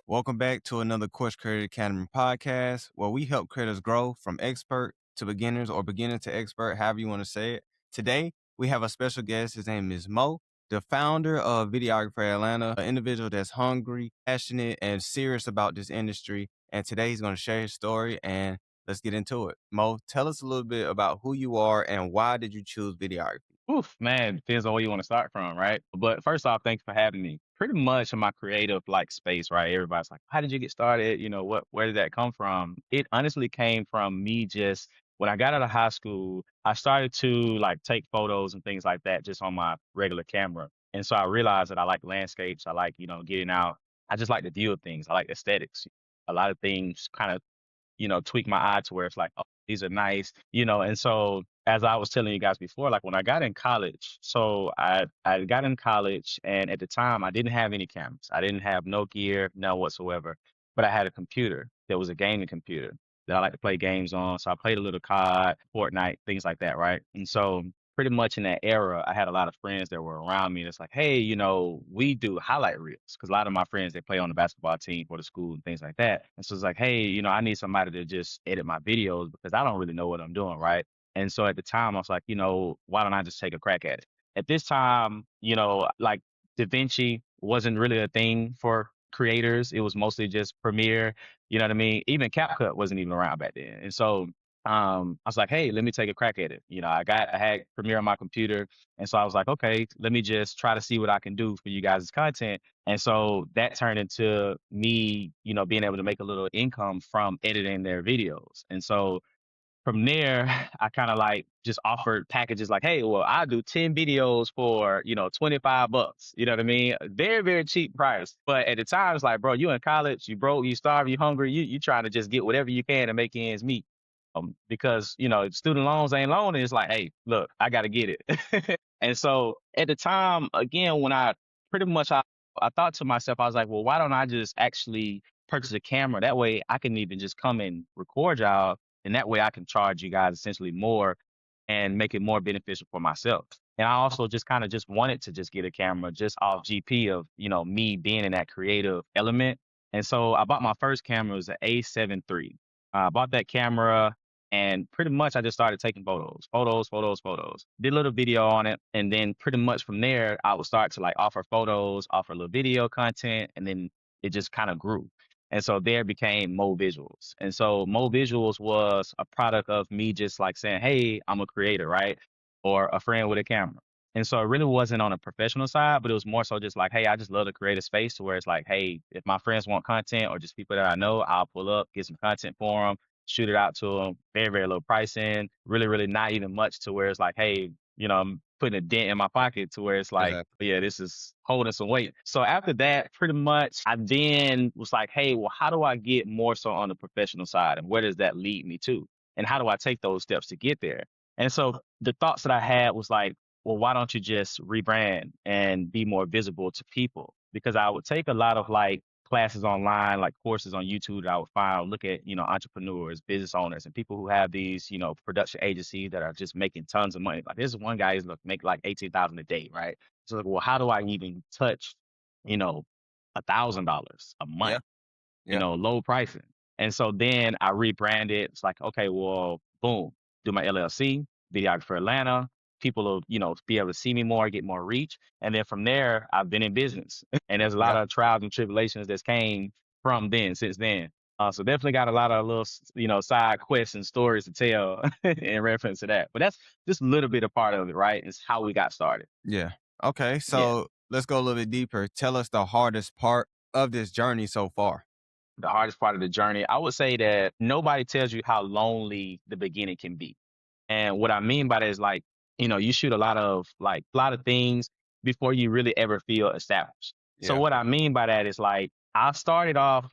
Welcome back to another Course Creator Academy podcast where we help creators grow from expert to beginners or beginner to expert, however you want to say it. Today, we have a special guest. His name is Mo, the founder of Videographer Atlanta, an individual that's hungry, passionate, and serious about this industry. And today he's going to share his story and let's get into it. Mo, tell us a little bit about who you are and why did you choose videography? Oof, man, depends on where you want to start from, right? But first off, thanks for having me. Pretty much in my creative space, right? Everybody's like, how did you get started? Where did that come from? It honestly came from me just when I got out of high school, I started to take photos and things like that just on my regular camera. And so I realized that I like landscapes. I like, getting out. I just like the view of things. I like aesthetics. A lot of things kind of tweak my eye to where it's like, oh, these are nice, and so as I was telling you guys before, like when I got in college, so I got in college and at the time I didn't have any cameras. I didn't have no gear, no whatsoever, but I had a computer that was a gaming computer that I like to play games on. So I played a little COD, Fortnite, things like that, right? And so pretty much in that era, I had a lot of friends that were around me. That's like, hey, we do highlight reels because a lot of my friends they play on the basketball team for the school and things like that. And so it's like, hey, I need somebody to just edit my videos because I don't really know what I'm doing, right? And so at the time, I was like, why don't I just take a crack at it? At this time, like Da Vinci wasn't really a thing for creators. It was mostly just Premiere. You know what I mean? Even CapCut wasn't even around back then. And so I was like, hey, let me take a crack at it. I had Premiere on my computer. And so I was like, okay, let me just try to see what I can do for you guys' content. And so that turned into me, being able to make a little income from editing their videos. And so from there, I kind of just offered packages like, hey, well, I'll do 10 videos for, $25. You know what I mean? Very, very cheap price. But at the time, it's like, bro, you in college, you broke, you starve, you hungry, you trying to just get whatever you can to make ends meet. Because, student loans ain't loaning. It's like, hey, look, I got to get it. And so at the time, again, when I pretty much, I thought to myself, I was like, well, why don't I just actually purchase a camera? That way I can even just come and record y'all and that way I can charge you guys essentially more and make it more beneficial for myself. And I also just kind of just wanted to just get a camera just off GP of, me being in that creative element. And so I bought my first camera, it was an A7 III. I bought that camera and pretty much I just started taking photos, did a little video on it. And then pretty much from there, I would start to offer photos, offer a little video content, and then it just kind of grew. And so there became Mo Visuals. And so Mo Visuals was a product of me just saying, hey, I'm a creator, right? Or a friend with a camera. And so it really wasn't on a professional side, but it was more so just like, hey, I just love to create a space to where it's like, hey, if my friends want content or just people that I know, I'll pull up, get some content for them, shoot it out to them, very, very low pricing, really, really not even much to where it's like, hey, I'm putting a dent in my pocket to where it's like, Exactly. yeah, this is holding some weight. So after that, pretty much, I then was like, hey, well, how do I get more so on the professional side? And where does that lead me to? And how do I take those steps to get there? And so the thoughts that I had was like, well, why don't you just rebrand and be more visible to people? Because I would take a lot of classes online, like courses on YouTube that I would find, I would look at, entrepreneurs, business owners, and people who have these, production agencies that are just making tons of money. Like this is one guy who's make like 18,000 a day, right? So like, well, how do I even touch, $1,000 a month, Yeah. Yeah. low pricing? And so then I rebranded. It's like, okay, well, boom, do my LLC, Videographer Atlanta. People will, be able to see me more, get more reach. And then from there, I've been in business. And there's a lot Yeah. of trials and tribulations that's came from then, since then. So definitely got a lot of little, side quests and stories to tell in reference to that. But that's just a little bit a part of it, right? It's how we got started. Yeah. Okay. Yeah. So let's go a little bit deeper. Tell us the hardest part of this journey so far. The hardest part of the journey, I would say that nobody tells you how lonely the beginning can be. And what I mean by that is you shoot a lot of things before you really ever feel established. So Yeah. what I mean by that is I started off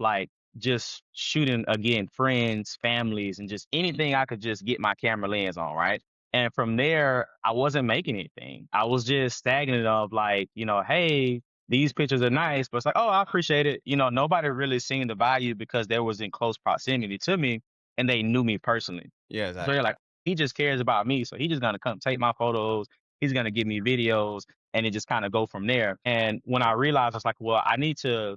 just shooting again friends, families, and just anything I could just get my camera lens on, right? And from there, I wasn't making anything. I was just stagnant of hey, these pictures are nice, but it's like, oh, I appreciate it. Nobody really seen the value because they was in close proximity to me and they knew me personally. Yeah, So they're exactly. like, he just cares about me. So he just gonna come take my photos. He's gonna give me videos and it just kind of go from there. And when I realized, I was like, well, I need to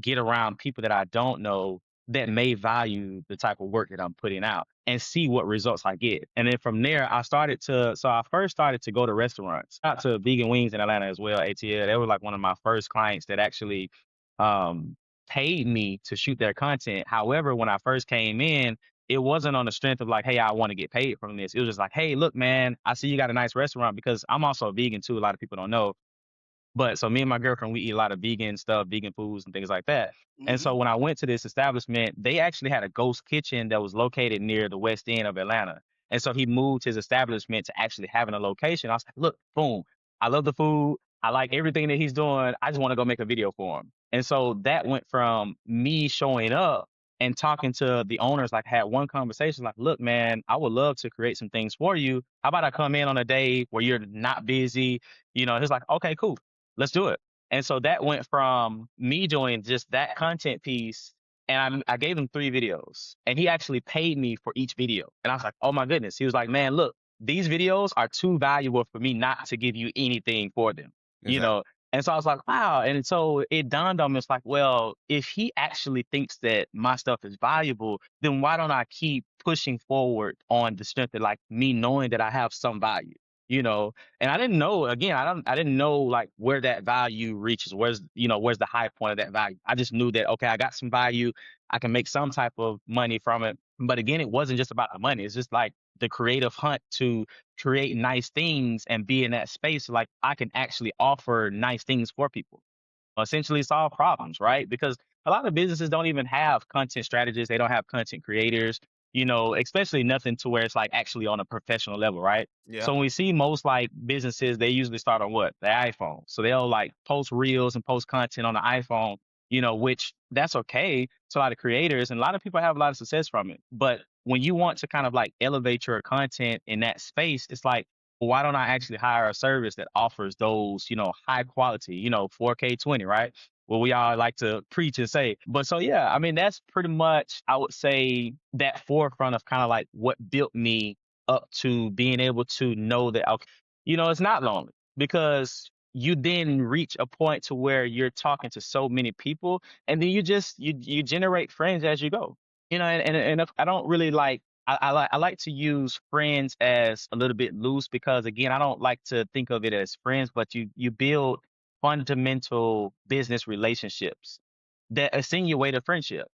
get around people that I don't know that may value the type of work that I'm putting out and see what results I get. And then from there, I first started to go to restaurants, out to Vegan Wings in Atlanta as well, ATL. They were like one of my first clients that actually um, paid me to shoot their content. However, when I first came in, it wasn't on the strength of like, hey, I want to get paid from this. It was just like, hey, look, man, I see you got a nice restaurant because I'm also a vegan too. A lot of people don't know. But so me and my girlfriend, we eat a lot of vegan stuff, vegan foods and things like that. And Mhm. so when I went to this establishment, they actually had a ghost kitchen that was located near the west end of Atlanta. And so he moved his establishment to actually having a location. I was like, look, boom, I love the food. I like everything that he's doing. I just want to go make a video for him. And so that went from me showing up and talking to the owners, like had one conversation, like, look, man, I would love to create some things for you. How about I come in on a day where you're not busy? He's like, okay, cool, let's do it. And so that went from me doing just that content piece, and I gave him 3 videos, and he actually paid me for each video. And I was like, oh my goodness. He was like, man, look, these videos are too valuable for me not to give you anything for them, you Exactly. know? And so I was like, wow. And so it dawned on me, it's like, well, if he actually thinks that my stuff is valuable, then why don't I keep pushing forward on the strength of like me knowing that I have some value, you know? And I didn't know, again, I didn't know like where that value reaches. Where's the high point of that value? I just knew that okay, I got some value, I can make some type of money from it. But again, it wasn't just about the money. It's just like the creative hunt to create nice things and be in that space. Like I can actually offer nice things for people, essentially solve problems, right? Because a lot of businesses don't even have content strategists, they don't have content creators, especially nothing to where it's like actually on a professional level, right? Yeah. So when we see most like businesses, they usually start on what? The iPhone. So they'll like post reels and post content on the iPhone, which that's okay to a lot of creators and a lot of people have a lot of success from it. But when you want to kind of like elevate your content in that space, it's like, why don't I actually hire a service that offers those, high quality, 4K 20, right? What we all like to preach and say. But so, yeah, I mean, that's pretty much, I would say, that forefront of kind of like what built me up to being able to know that, okay, it's not lonely because you then reach a point to where you're talking to so many people and then you generate friends as you go. And if I don't really like I like to use friends as a little bit loose because again, I don't like to think of it as friends, but you build fundamental business relationships that insinuate a friendship.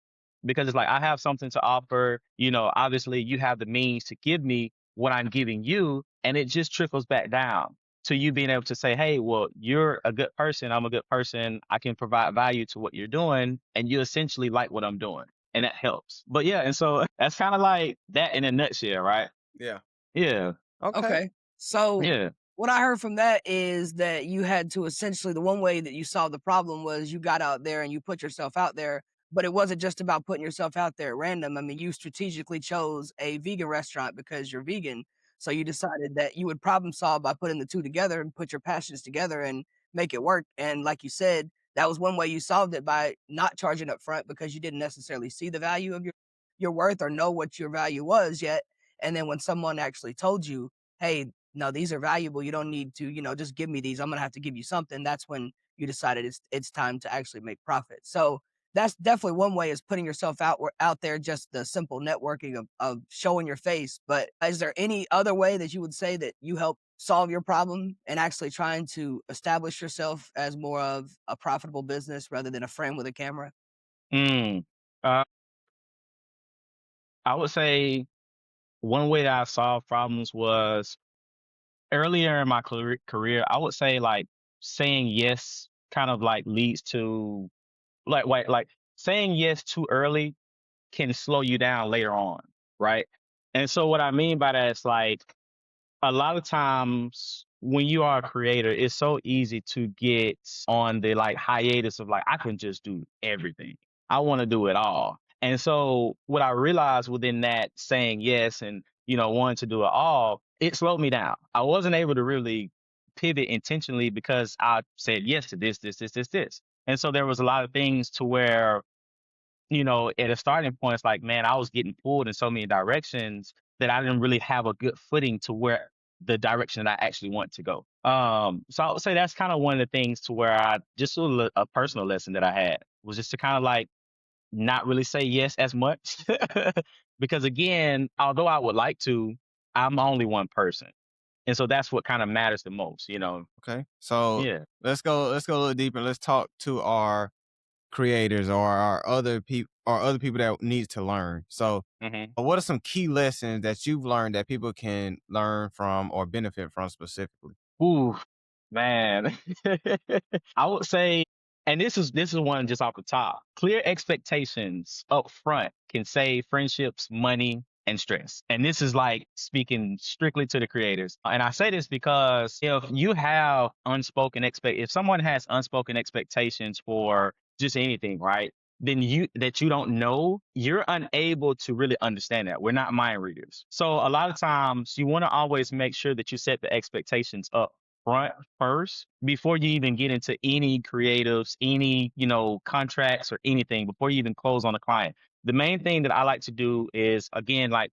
Because it's like I have something to offer, obviously you have the means to give me what I'm giving you, and it just trickles back down to you being able to say, hey, well, you're a good person, I'm a good person, I can provide value to what you're doing, and you essentially like what I'm doing and that helps. But yeah, and so that's kind of like that in a nutshell, right? Yeah. Yeah, Okay. Okay. So yeah. what I heard from that is that you had to essentially the one way that you solved the problem was you got out there and you put yourself out there, but it wasn't just about putting yourself out there at random. I mean, you strategically chose a vegan restaurant because you're vegan. So you decided that you would problem solve by putting the two together and put your passions together and make it work. And like you said, that was one way you solved it by not charging up front because you didn't necessarily see the value of your worth or know what your value was yet. And then when someone actually told you, hey, no, these are valuable. You don't need to, just give me these. I'm gonna have to give you something. That's when you decided it's time to actually make profit. So that's definitely one way is putting yourself out there, just the simple networking of showing your face. But is there any other way that you would say that you help solve your problem and actually trying to establish yourself as more of a profitable business rather than a friend with a camera? Mm. Uh, I would say one way that I solved problems was earlier in my career. I would say like saying yes kind of like leads to like saying yes too early can slow you down later on, right? And so what I mean by that is like a lot of times when you are a creator, it's so easy to get on the like hiatus of like, I can just do everything. I want to do it all. And so what I realized within that saying yes and, wanting to do it all, it slowed me down. I wasn't able to really pivot intentionally because I said yes to this, this, this, this, this. And so there was a lot of things to where at a starting point, it's like, man, I was getting pulled in so many directions that I didn't really have a good footing to where the direction that I actually want to go. So I would say that's kind of one of the things to where I just a personal lesson that I had. was just to kind of like not really say yes as much. Because again, although I would like to, I'm only one person. And so that's what kind of matters the most, you know? Okay. So Yeah. let's go a little deeper. Let's talk to our creators or our other people that need to learn. So Hmm. what are some key lessons that you've learned that people can learn from or benefit from specifically? Ooh, man. I would say, and this is one just off the top. Clear expectations up front can save friendships, money, and stress. And this is like speaking strictly to the creators. And I say this because if someone has unspoken expectations for just anything, right? Then you don't know, you're unable to really understand that. We're not mind readers. So a lot of times you want to always make sure that you set the expectations up front first before you even get into any creatives, any, contracts or anything before you even close on a client. The main thing that I like to do is, again, like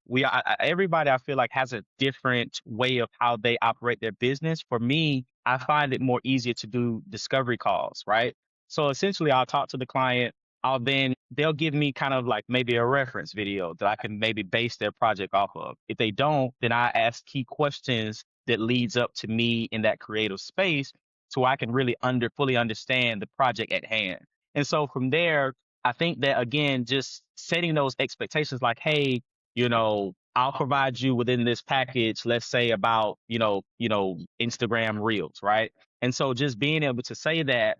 everybody I feel like has a different way of how they operate their business. For me, I find it more easier to do discovery calls, right? So essentially I'll talk to the client. They'll give me kind of like maybe a reference video that I can maybe base their project off of. If they don't, then I ask key questions that leads up to me in that creative space so I can really fully understand the project at hand. And so from there, I think that again, just setting those expectations like, hey, I'll provide you within this package, let's say about, Instagram reels, right? And so just being able to say that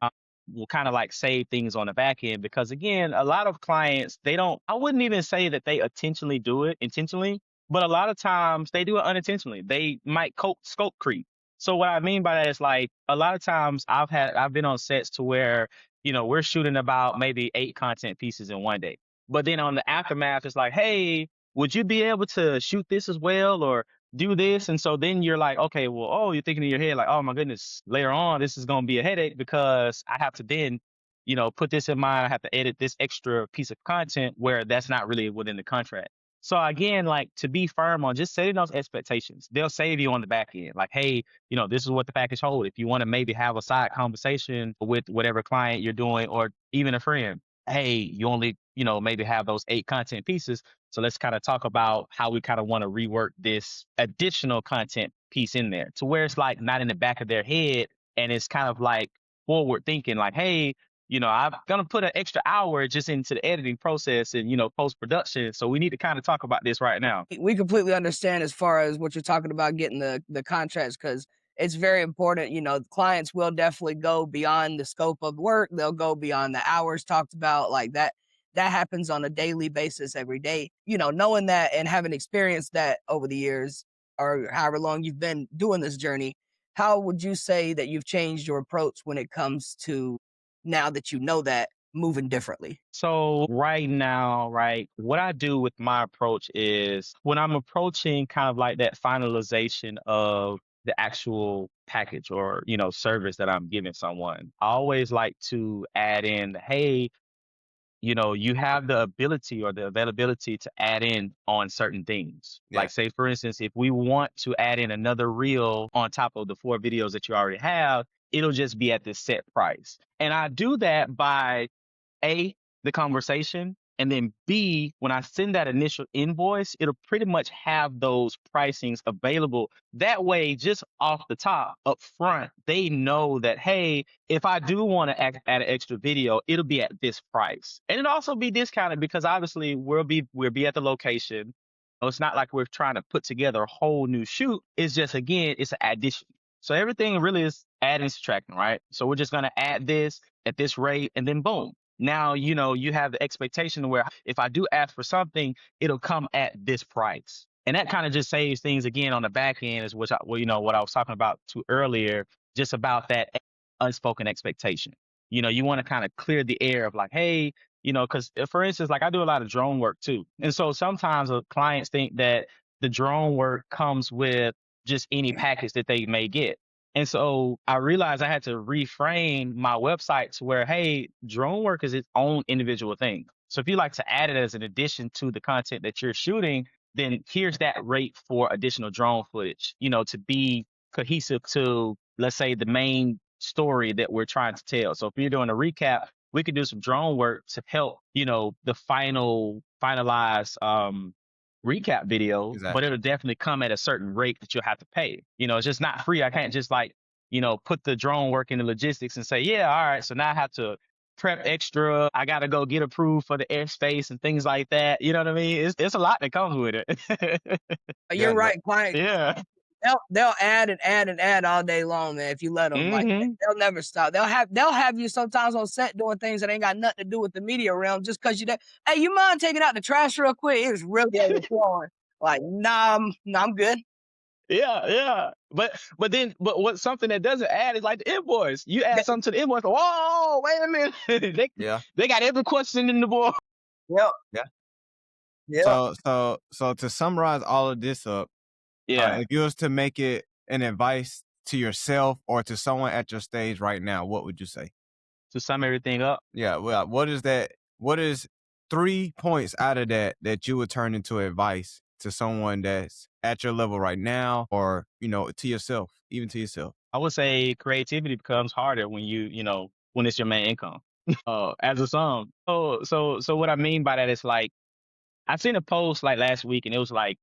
will kind of like save things on the back end because again, a lot of clients, I wouldn't even say that they intentionally do it intentionally, but a lot of times they do it unintentionally. They might scope creep. So what I mean by that is like a lot of times I've been on sets to where, we're shooting about maybe 8 content pieces in one day. But then on the aftermath, it's like, hey, would you be able to shoot this as well or do this? And so then you're like, okay, well, oh, you're thinking in your head, like, oh my goodness, later on, this is gonna be a headache because I have to then, put this in mind. I have to edit this extra piece of content where that's not really within the contract. So again, like to be firm on just setting those expectations, they'll save you on the back end. Like, hey, this is what the package hold. If you want to maybe have a side conversation with whatever client you're doing, or even a friend, hey, you only, maybe have those 8 content pieces. So let's kind of talk about how we kind of want to rework this additional content piece in there to where it's like not in the back of their head and it's kind of like forward thinking, like, hey, I'm gonna put an extra hour just into the editing process and post production. So we need to kind of talk about this right now. We completely understand as far as what you're talking about getting the contracts because it's very important. Clients will definitely go beyond the scope of work. They'll go beyond the hours talked about, like that. That happens on a daily basis every day. Knowing that and having experienced that over the years or however long you've been doing this journey, how would you say that you've changed your approach when it comes to now that you know that moving differently? So right now, right, what I do with my approach is when I'm approaching kind of like that finalization of the actual package or, service that I'm giving someone, I always like to add in, hey, you have the ability or the availability to add in on certain things. Yeah. Like say, for instance, if we want to add in another reel on top of the 4 videos that you already have, it'll just be at this set price. And I do that by a, the conversation, and then B, when I send that initial invoice, it'll pretty much have those pricings available. That way, just off the top, up front, they know that, hey, if I do want to add an extra video, it'll be at this price. And it'll also be discounted because obviously we'll be at the location. So it's not like we're trying to put together a whole new shoot. It's just again, it's an addition. So everything really is adding and subtracting, right? So we're just gonna add this at this rate, and then boom. Now, you have the expectation where if I do ask for something, it'll come at this price. And that kind of just saves things again on the back end, is what I was talking about too earlier, just about that unspoken expectation. You want to kind of clear the air of like, hey, because for instance, like I do a lot of drone work too. And so sometimes clients think that the drone work comes with just any package that they may get. And so I realized I had to reframe my website to where, hey, drone work is its own individual thing. So if you like to add it as an addition to the content that you're shooting, then here's that rate for additional drone footage, to be cohesive to, let's say, the main story that we're trying to tell. So if you're doing a recap, we could do some drone work to help, the finalized recap video, but Exactly. it'll definitely come at a certain rate that you'll have to pay. It's just not free. I can't just like, put the drone work in the logistics and say, yeah, all right, so now I have to prep extra. I got to go get approved for the airspace and things like that. You know what I mean? It's a lot that comes with it. You're Yeah, right, client. Yeah. They'll add and add and add all day long, man, if you let them. Like, Hmm. they'll never stop. They'll have you sometimes on set doing things that ain't got nothing to do with the media realm just 'cause you there. "Hey, you mind taking out the trash real quick? It's really overflowing." Like, nah, I'm good." Yeah, yeah. But what's something that doesn't add is like the invoice. You Yeah, add something to the invoice. Whoa, wait a minute. they yeah, they got every question in the board. yep, yeah. yep. So to summarize all of this up, Yeah. if you was to make it an advice to yourself or to someone at your stage right now, what would you say? To sum everything up. Yeah, well, what is that? What is 3 points out of that that you would turn into advice to someone that's at your level right now, or to yourself, even to yourself? I would say creativity becomes harder when when it's your main income. As a sum. So what I mean by that is like I seen a post like last week and it was like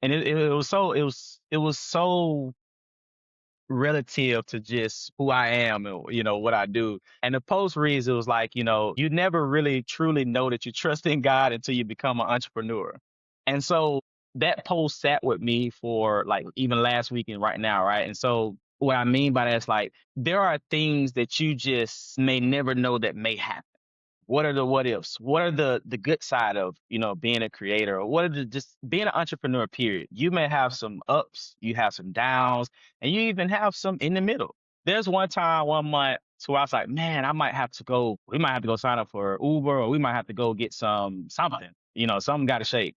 and it was so relative to just who I am and what I do. And the post reads, it was like, you never really truly know that you trust in God until you become an entrepreneur. And so that post sat with me for like even last week and right now, right? And so what I mean by that is like there are things that you just may never know that may happen. What are the what ifs? What are the good side of, being a creator? Or what are the just being an entrepreneur, period? You may have some ups, you have some downs, and you even have some in the middle. There's one time, one month, so I was like, man, we might have to go sign up for Uber, or we might have to go get something. Something got to shake.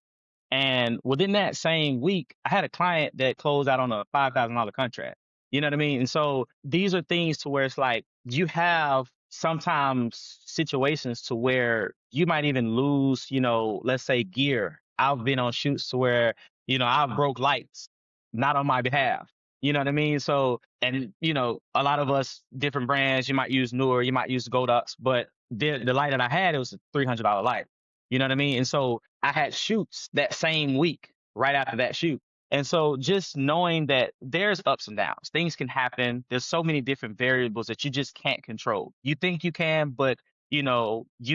And within that same week, I had a client that closed out on a $5,000 contract. You know what I mean? And so these are things to where it's like you have sometimes situations to where you might even lose, let's say gear. I've been on shoots to where, I broke lights, not on my behalf. You know what I mean? So, and a lot of us, different brands, you might use Newer, you might use Godox, but the light that I had, it was a $300 light. You know what I mean? And so I had shoots that same week, right after that shoot. And so just knowing that there's ups and downs, things can happen. There's so many different variables that you just can't control. You think you can, but you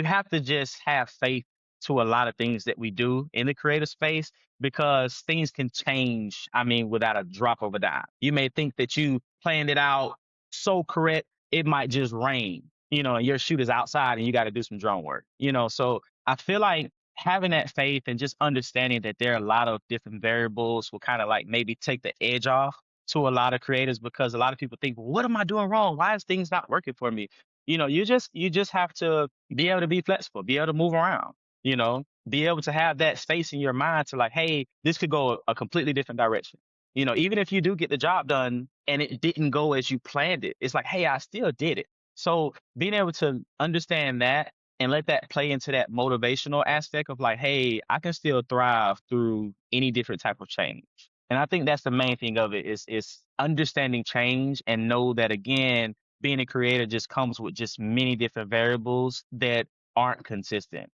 have to just have faith to a lot of things that we do in the creative space because things can change. I mean, without a drop of a dime. You may think that you planned it out so correct, it might just rain, and your shoot is outside and you got to do some drone work, So I feel like having that faith and just understanding that there are a lot of different variables will kind of like maybe take the edge off to a lot of creators because a lot of people think, well, what am I doing wrong? Why is things not working for me? You just have to be able to be flexible, be able to move around, be able to have that space in your mind to like, hey, this could go a completely different direction. Even if you do get the job done and it didn't go as you planned it, it's like, hey, I still did it. So being able to understand that and let that play into that motivational aspect of like, hey, I can still thrive through any different type of change. And I think that's the main thing of it is understanding change and know that again, being a creator just comes with just many different variables that aren't consistent,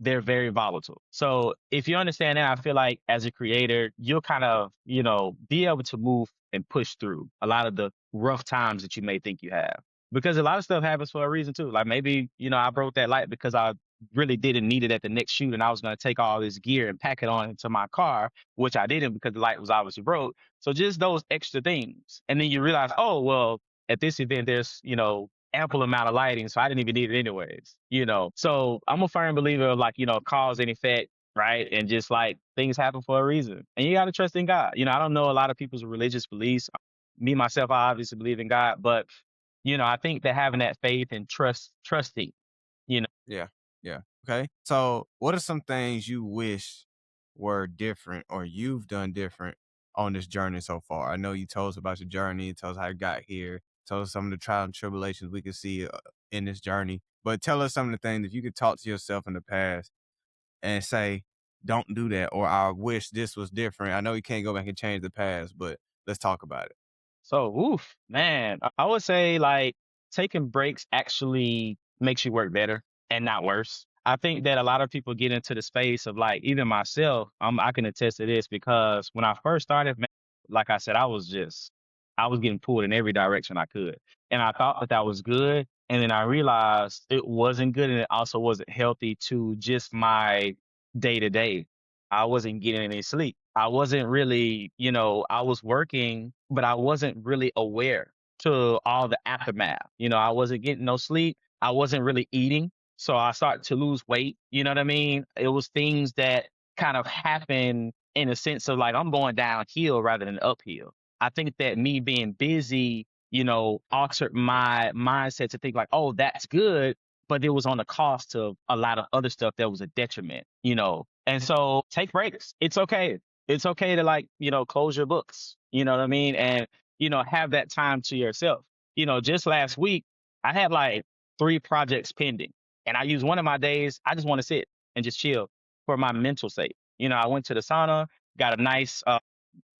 they're very volatile. So if you understand that, I feel like as a creator, you'll kind of, be able to move and push through a lot of the rough times that you may think you have because a lot of stuff happens for a reason too. Like maybe, I broke that light because I really didn't need it at the next shoot and I was going to take all this gear and pack it on into my car, which I didn't because the light was obviously broke. So just those extra things. And then you realize, oh, well, at this event, there's, ample amount of lighting. So I didn't even need it anyways, So I'm a firm believer of like, cause and effect, right? And just like things happen for a reason. And you got to trust in God. I don't know a lot of people's religious beliefs. Me, myself, I obviously believe in God, but I think that having that faith and trusting, you know. Yeah, yeah. Okay. So, what are some things you wish were different or you've done different on this journey so far? I know you told us about your journey, told us how you got here, told us some of the trials and tribulations we could see in this journey. But tell us some of the things that you could talk to yourself in the past and say, "Don't do that," or "I wish this was different." I know you can't go back and change the past, but let's talk about it. So, oof, man, I would say like taking breaks actually makes you work better and not worse. I think that a lot of people get into the space of like, even myself, I can attest to this because when I first started, man, like I said, I was getting pulled in every direction I could. And I thought that that was good. And then I realized it wasn't good. And it also wasn't healthy to just my day to day. I wasn't getting any sleep. I wasn't really, I was working, but I wasn't really aware to all the aftermath. I wasn't getting no sleep. I wasn't really eating. So I started to lose weight. You know what I mean? It was things that kind of happened in a sense of like I'm going downhill rather than uphill. I think that me being busy, altered my mindset to think like, oh, that's good, but it was on the cost of a lot of other stuff that was a detriment. And so take breaks. It's okay. It's okay to like, close your books. You know what I mean? And, have that time to yourself. Just last week, I had like 3 projects pending. And I use one of my days, I just want to sit and just chill for my mental sake. I went to the sauna, got a nice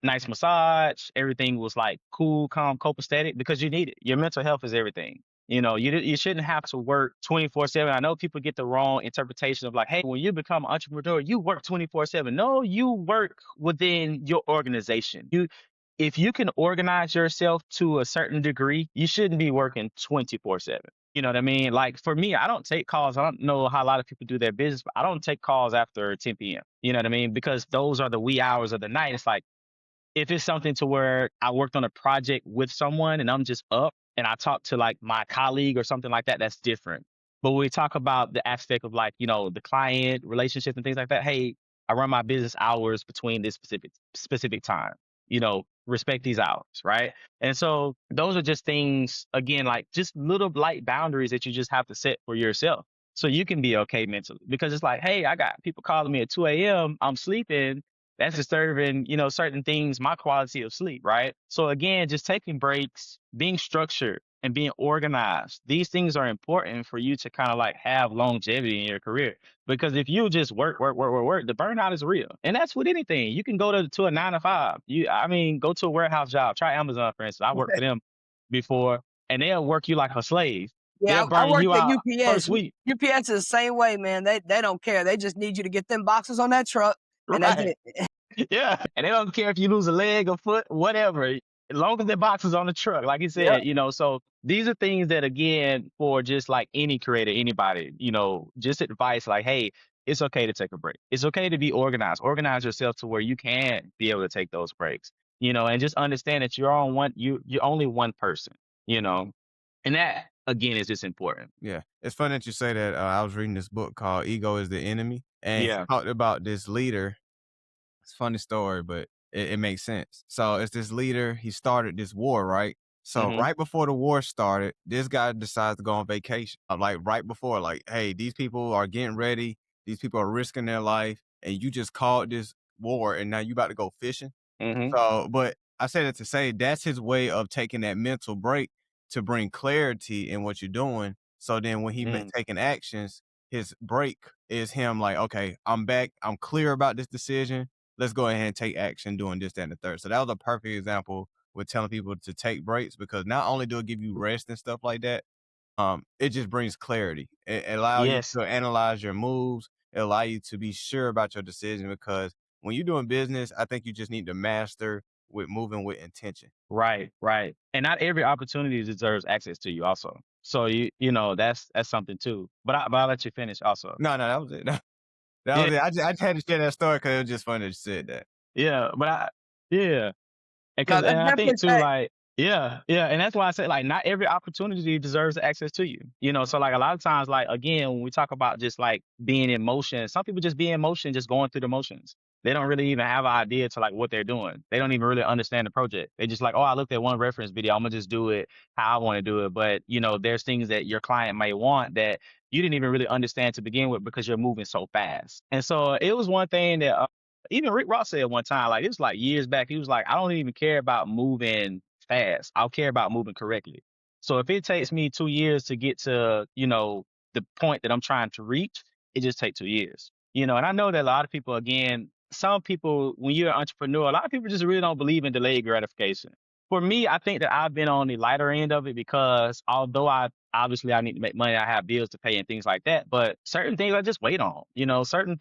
massage. Everything was like cool, calm, copacetic because you need it. Your mental health is everything. You shouldn't have to work 24/7. I know people get the wrong interpretation of like, hey, when you become an entrepreneur, you work 24/7. No, you work within your organization. If you can organize yourself to a certain degree, you shouldn't be working 24/7. You know what I mean? Like for me, I don't take calls. I don't know how a lot of people do their business, but I don't take calls after 10 p.m. You know what I mean? Because those are the wee hours of the night. It's like if it's something to where I worked on a project with someone and I'm just up and I talk to like my colleague or something like that, that's different. But when we talk about the aspect of like, the client relationships and things like that, hey, I run my business hours between this specific time, respect these hours, right? And so those are just things, again, like just little light boundaries that you just have to set for yourself so you can be okay mentally. Because it's like, hey, I got people calling me at 2 a.m. I'm sleeping, that's disturbing, certain things, my quality of sleep, right? So again, just taking breaks, being structured and being organized. These things are important for you to kind of like have longevity in your career. Because if you just work, work, work, work, work, the burnout is real. And that's with anything. You can go to a 9 to 5. Go to a warehouse job. Try Amazon, for instance. I worked for them before, and they'll work you like a slave. Yeah, They'll I burn worked you at out UPS. first week. UPS is the same way, man. They don't care. They just need you to get them boxes on that truck, and that's Right. it. Yeah, and they don't care if you lose a leg, a foot, whatever, as long as the box is on the truck, like you Yep. said. So these are things that, again, for just like any creator, anybody, just advice like, hey, it's okay to take a break. It's okay to be organized. Organize yourself to where you can be able to take those breaks. And just understand that you're only one person. You know, and that again is just important. Yeah, it's funny that you say that. I was reading this book called "Ego is the Enemy," and he Yeah. talked about this leader. It's a funny story, but it makes sense. So it's this leader. He started this war, right? So Hmm. right before the war started, this guy decides to go on vacation. Like right before, like, hey, these people are getting ready. These people are risking their life, and you just called this war, and now you about to go fishing. Hmm. So, but I said it to say that's his way of taking that mental break to bring clarity in what you're doing. So then when he Mm. taking actions, his break is him like, okay, I'm back. I'm clear about this decision. Let's go ahead and take action doing this, that, and the third. So that was a perfect example with telling people to take breaks because not only do it give you rest and stuff like that, it just brings clarity. It allow you Yes. to analyze your moves. It allow you to be sure about your decision because when you're doing business, I think you just need to master with moving with intention. Right, right. And not every opportunity deserves access to you also. So that's something too. But I'll let you finish also. No, no, that was it. That Yeah, was it. I just had to share that story because it was just funny that you said that. yeah. Yeah. No, And that's I think definitely too, fact. like, yeah, yeah, and that's why I say like not every opportunity deserves access to you. So like a lot of times, like again, when we talk about just like being in motion, some people just be in motion, just going through the motions. They don't really even have an idea to like what they're doing. They don't even really understand the project. They just like, oh, I looked at one reference video, I'm gonna just do it how I want to do it. But there's things that your client may want that you didn't even really understand to begin with because you're moving so fast. And so it was one thing that even Rick Ross said one time, like it was like years back, he was like, I don't even care about moving fast. I'll care about moving correctly. So if it takes me 2 years to get to, the point that I'm trying to reach, it just takes 2 years. And I know that a lot of people, again, some people, when you're an entrepreneur, a lot of people just really don't believe in delayed gratification. For me, I think that I've been on the lighter end of it because although I need to make money, I have bills to pay and things like that. But certain things I just wait on. You know, certain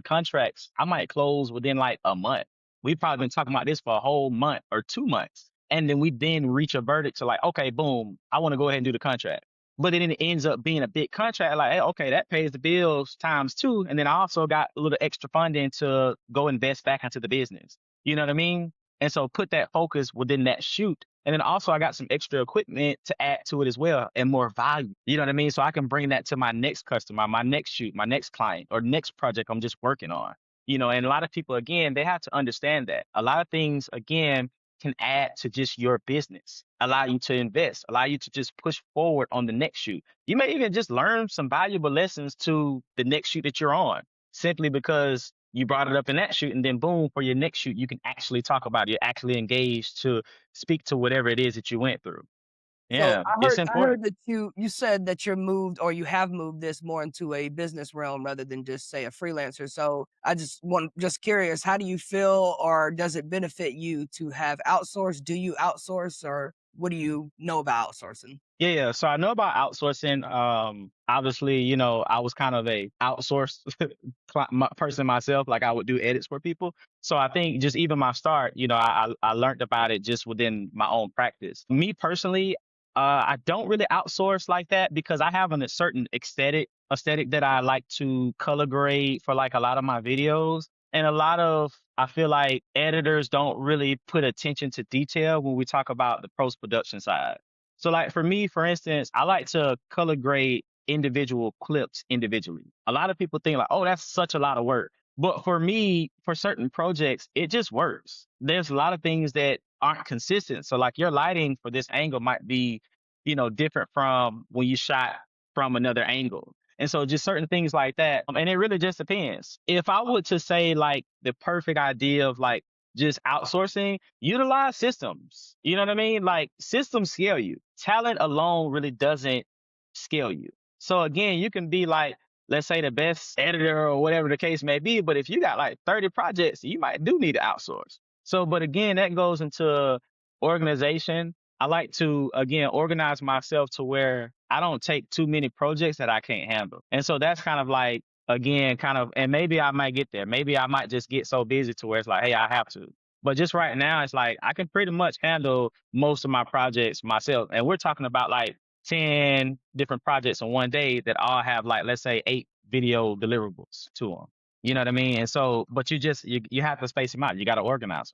contracts I might close within like a month. We've probably been talking about this for a whole month or 2 months. And then reach a verdict to like, okay, boom, I want to go ahead and do the contract. But then it ends up being a big contract, like, hey, okay, that pays the bills times two. And then I also got a little extra funding to go invest back into the business. You know what I mean? And so put that focus within that shoot. And then also I got some extra equipment to add to it as well and more value. You know what I mean? So I can bring that to my next customer, my next shoot, my next client, or next project I'm just working on. You know, and a lot of people again, they have to understand that. A lot of things again can add to just your business, allow you to invest, allow you to just push forward on the next shoot. You may even just learn some valuable lessons to the next shoot that you're on simply because you brought it up in that shoot and then boom for your next shoot you can actually talk about it. You're actually engaged to speak to whatever it is that you went through. So Yeah, I it's heard I important. heard that you said that you're moved or you have moved this more into a business realm rather than just say a freelancer. So I just curious, how do you feel or does it benefit you to have outsourced? Do you outsource or what do you know about outsourcing? Yeah. So I know about outsourcing. Obviously, you know, I was kind of a outsourced person myself. Like I would do edits for people. So I think just even my start, you know, I learned about it just within my own practice. Me personally, I don't really outsource like that because I have a certain aesthetic that I like to color grade for like a lot of my videos. And a lot of I feel like editors don't really put attention to detail when we talk about the post production side. So, like for me, for instance, I like to color grade individual clips individually. A lot of people think like, oh, that's such a lot of work. But for me, for certain projects, it just works. There's a lot of things that aren't consistent. So, like your lighting for this angle might be, you know, different from when you shot from another angle. And so just certain things like that. And it really just depends. If I were to say like the perfect idea of like just outsourcing, utilize systems. You know what I mean? Like systems scale you. Talent alone really doesn't scale you. So again, you can be like, let's say the best editor or whatever the case may be, but if you got like 30 projects, you might do need to outsource. So, but again, that goes into organization. I like to again organize myself to where I don't take too many projects that I can't handle. And so that's kind of like again, kind of, and maybe I might get there. Maybe I might just get so busy to where it's like, hey, I have to. But just right now, it's like I can pretty much handle most of my projects myself. And we're talking about like 10 different projects in one day that all have like, let's say 8 video deliverables to them. You know what I mean? And so, but you have to space them out. You got to organize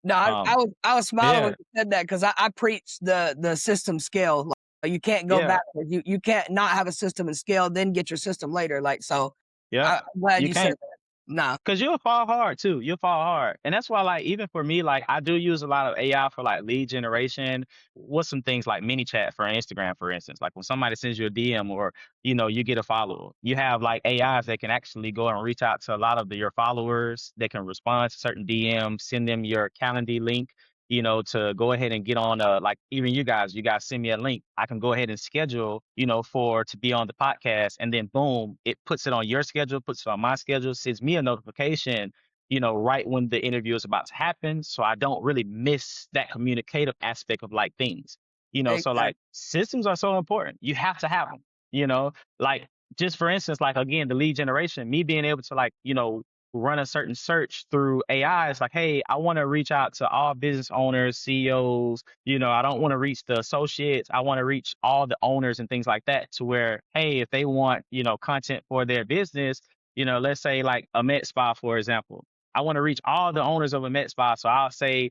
No, them. I was smiling when Yeah, you said that because I preach the system scale. Like, you can't go yeah, backwards. You can't not have a system and scale, then get your system later. Like so, yeah. I'm glad You you said can't. that. Nah, 'Cause you'll fall hard too. You'll fall hard. And that's why, like, even for me, like, I do use a lot of AI for like lead generation. What's some things like mini chat for Instagram, for instance? Like when somebody sends you a DM or, you know, you get a follow, you have like AIs that can actually go and reach out to a lot of your followers. They can respond to certain DMs, send them your calendar link, you know, to go ahead and get on like even you guys send me a link. I can go ahead and schedule, you know, for to be on the podcast. And then boom, it puts it on your schedule, puts it on my schedule, sends me a notification, you know, right when the interview is about to happen. So I don't really miss that communicative aspect of like things. You know, so exactly. like systems are so important. You have to have them, you know, like just for instance, like again, the lead generation, me being able to like, you know, run a certain search through AI. It's like, hey, I want to reach out to all business owners, CEOs. You know, I don't want to reach the associates. I want to reach all the owners and things like that to where, hey, if they want, you know, content for their business, you know, let's say like a med spa, for example. I want to reach all the owners of a med spa. So I'll send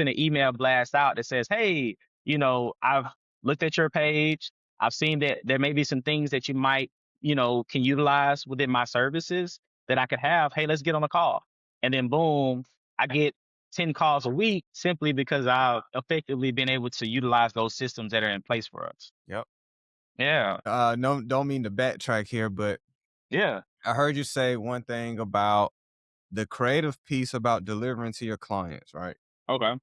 an email blast out that says, hey, you know, I've looked at your page. I've seen that there may be some things that you might, you know, can utilize within my services that I could have, hey, let's get on a call. And then boom, I get 10 calls a week simply because I've effectively been able to utilize those systems that are in place for us. Yep. Yeah. No, don't mean to backtrack here, but Yeah. I heard you say one thing about the creative piece about delivering to your clients, right? Okay.